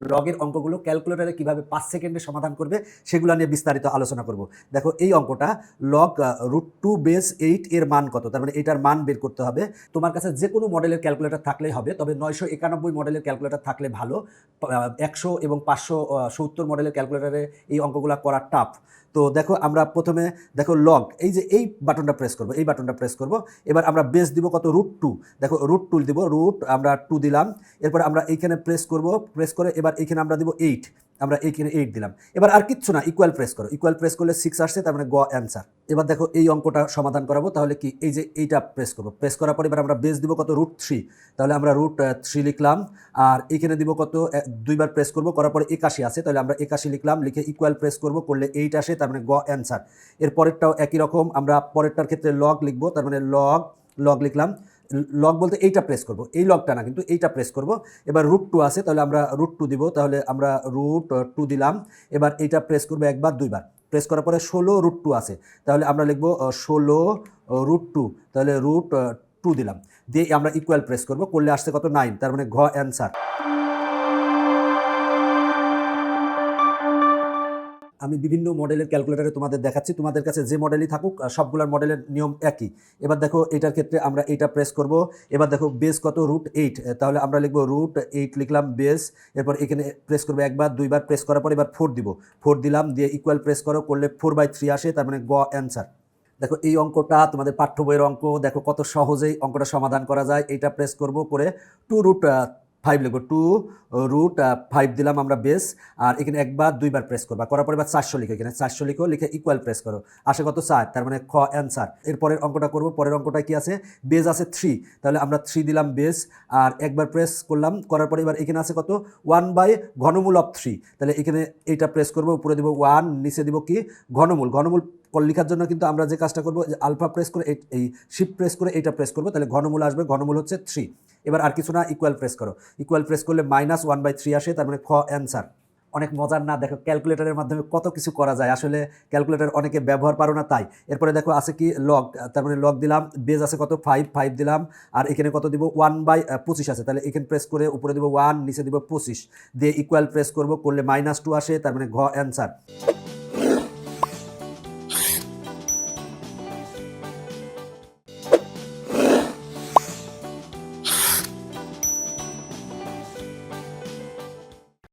লগের অঙ্কগুলো ক্যালকুলেটরে কিভাবে 5 সেকেন্ডে সমাধান করবে সেগুলো নিয়ে বিস্তারিত আলোচনা করব। দেখো এই অঙ্কটা লগ √2 বেস 8 এর মান কত, তার মানে এটার মান বের করতে হবে। তোমার কাছে যে কোনো মডেলের ক্যালকুলেটর থাকলেই হবে, তবে 991 মডেলের ক্যালকুলেটর থাকলে ভালো। 100 এবং 570 মডেলের ক্যালকুলেটরে এই অঙ্কগুলো করা টাফ। তো দেখো আমরা প্রথমে দেখো লগ, এই যে এই বাটনটা প্রেস করব, এই বাটনটা প্রেস করব। এবার আমরা বেস দিব কত, √2। দেখো √2 দিব, আমরা 2 দিলাম। এরপর আমরা এইখানে প্রেস করব, প্রেস করে এবার এইখানে আমরা দিব 8, আমরা এইখানে 8 দিলাম। এবার আর কিচ্ছু না, ইকুয়াল প্রেস করো, ইকুয়াল প্রেস করলে 6 আসছে, তার মানে গ অ্যান্সার। এবার দেখো এই অঙ্কটা সমাধান করাবো, তাহলে কি এই যে এইটা প্রেস করবো, প্রেস করার পর এবার আমরা বেস দিব কত, √3। তাহলে আমরা √3 লিখলাম। আর এইখানে দিব কত, দুইবার প্রেস করবো, করার পরে 81 আছে, তাহলে আমরা 81 লিখলাম, লিখে ইকুয়াল প্রেস করবো, করলে 8 আসে, তার মানে গ অ্যান্সার। এর পরেরটাও একই রকম, আমরা পরেরটার ক্ষেত্রে লগ লিখবো, তার মানে লগ লগ লিখলাম। লগ বলতে এইটা প্রেস করব, এই লগটা না কিন্তু এইটা প্রেস করব। এবার √2 আছে, তাহলে আমরা √2 দিব, তাহলে আমরা √2 দিলাম। এবার এইটা প্রেস করবো একবার দুইবার, প্রেস করার পরে 16 √2 আছে, তাহলে আমরা লিখবো 16 √2, তাহলে √2 দিলাম, দিয়ে আমরা ইকুয়াল প্রেস করব, করলে আসছে কত, 9, তার মানে ঘ অ্যান্সার। আমি বিভিন্ন মডেলের ক্যালকুলেটরে তোমাদের দেখাচ্ছি, তোমাদের কাছে যে মডেলই থাকুক সবগুলোর মডেলের নিয়ম একই। এবার দেখো এটার ক্ষেত্রে আমরা এইটা প্রেস করব। এবার দেখো বেস কত, √8, তাহলে আমরা লিখবো √8 লিখলাম বেস। এরপর এখানে প্রেস করবো একবার দুইবার, প্রেস করার পর এবার 4 দিব, 4 দিলাম, দিয়ে ইকুয়াল প্রেস করো, করলে 4/3 আসে, তার মানে গ অ্যান্সার। দেখো এই অঙ্কটা তোমাদের পাঠ্য বইয়ের অঙ্ক, দেখো কত সহজেই অঙ্কটা সমাধান করা যায়। এইটা প্রেস করব, করে 2√5 লিখবো, 2√5 দিলাম আমরা বেস। আর এখানে একবার দুইবার প্রেস করবা, করার পর এবার 400 লিখো, এখানে 400 লিখো, লিখে ইকুয়াল প্রেস করো, আসে কত, 4, তার মানে খ অ্যান্সার। এরপরের অঙ্কটা করবো, পরের অঙ্কটা কি আছে, বেস আছে 3, তাহলে আমরা 3 দিলাম বেস। আর একবার প্রেস করলাম, করার পরে এবার এখানে আছে কত, 1/3, তাহলে এখানে এইটা প্রেস করবো, উপরে দিব 1, নিচে দিব কি, ঘনমূল। ঘনমূল লেখার জন্য কিন্তু আমরা যে কাজটা করবো, যে আলফা প্রেস করে এই শিফট প্রেস করে এইটা প্রেস করবো, তাহলে ঘনমূল আসবে, ঘনমূল হচ্ছে 3। এবার আর কিছু না, ইকুয়াল প্রেস করো, ইকুয়াল প্রেস করলে -1/3 আসে, তার মানে খ অ্যান্সার। অনেক মজার না, দেখো ক্যালকুলেটরের মাধ্যমে কত কিছু করা যায়, আসলে ক্যালকুলেটর অনেকে ব্যবহার পারো না তাই। এরপরে দেখো আছে কি লগ, তার মানে লগ দিলাম, বেজ আছে কত, 5 দিলাম। আর এখানে কত দিব, 1/25 আছে, তাহলে এখানে প্রেস করে উপরে দিব 1, নিচে দিব 25, দিয়ে ইকুয়াল প্রেস করবো, করলে -2 আসে, তার মানে ঘ অ্যান্সার।